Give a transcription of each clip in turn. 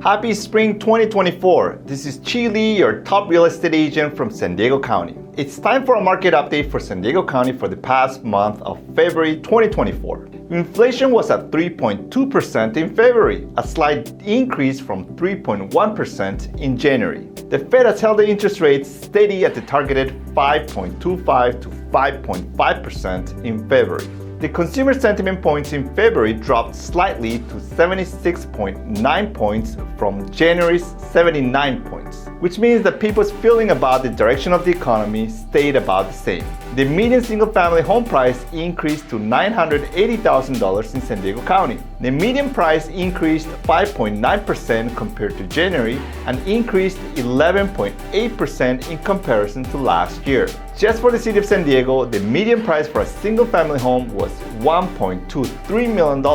Happy Spring 2024! This is Chi Lee, your top real estate agent from San Diego County. It's time for a market update for San Diego County for the past month of February 2024. Inflation was at 3.2% in February, a slight increase from 3.1% in January. The Fed has held the interest rates steady at the targeted 5.25 to 5.5% in February. The consumer sentiment points in February dropped slightly to 76.9 points from January's 79 points, which means that people's feeling about the direction of the economy stayed about the same. The median single-family home price increased to $980,000 in San Diego County. The median price increased 5.9% compared to January and increased 11.8% in comparison to last year. Just for the city of San Diego, the median price for a single-family home was $1.23 million,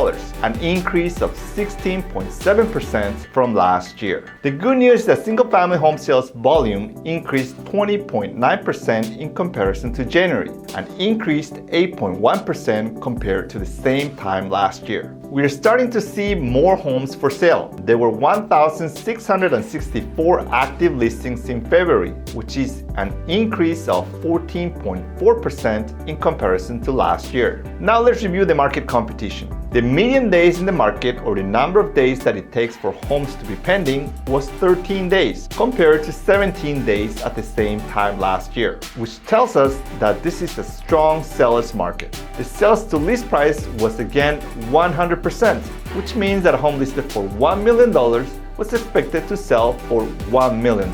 an increase of 16.7% from last year. The good news is that single-family home sales volume increased 20.9% in comparison to January and increased 8.1% compared to the same time last year. We are starting to see more homes for sale. There were 1,664 active listings in February, which is an increase of 14.4% in comparison to last year. Now let's review the market competition. The median days in the market, or the number of days that it takes for homes to be pending, was 13 days, compared to 17 days at the same time last year, which tells us that this is a strong seller's market. The sales to list price was again 100%, which means that a home listed for $1 million was expected to sell for $1 million.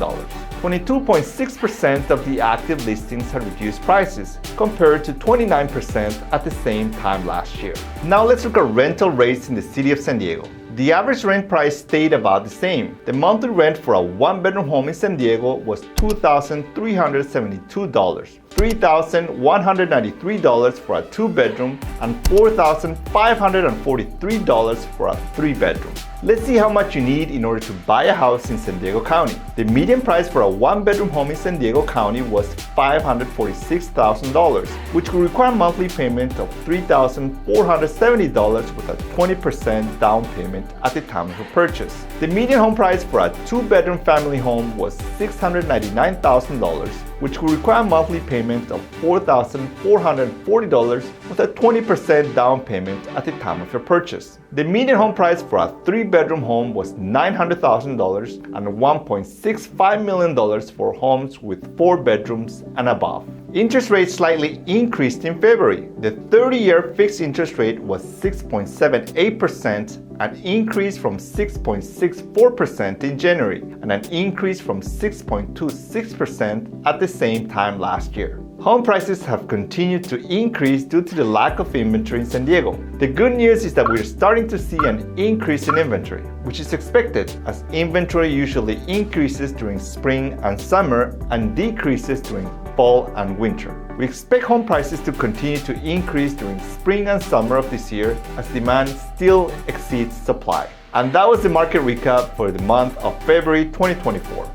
22.6% of the active listings had reduced prices, compared to 29% at the same time last year. Now let's look at rental rates in the city of San Diego. The average rent price stayed about the same. The monthly rent for a one-bedroom home in San Diego was $2,372, $3,193 for a two-bedroom, and $4,543 for a three-bedroom. Let's see how much you need in order to buy a house in San Diego County. The median price for a one-bedroom home in San Diego County was $546,000, which will require a monthly payment of $3,470 with a 20% down payment at the time of purchase. The median home price for a two-bedroom family home was $699,000, which will require a monthly payment of $4,440 with a 20% down payment at the time of your purchase. The median home price for a three-bedroom home was $900,000 and $1.65 million for homes with 4 bedrooms and above. Interest rates slightly increased in February. The 30-year fixed interest rate was 6.78%, an increase from 6.64% in January, and an increase from 6.26% at the same time last year. Home prices have continued to increase due to the lack of inventory in San Diego. The good news is that we're starting to see an increase in inventory, which is expected as inventory usually increases during spring and summer and decreases during fall and winter. We expect home prices to continue to increase during spring and summer of this year as demand still exceeds supply. And that was the market recap for the month of February 2024.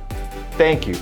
Thank you.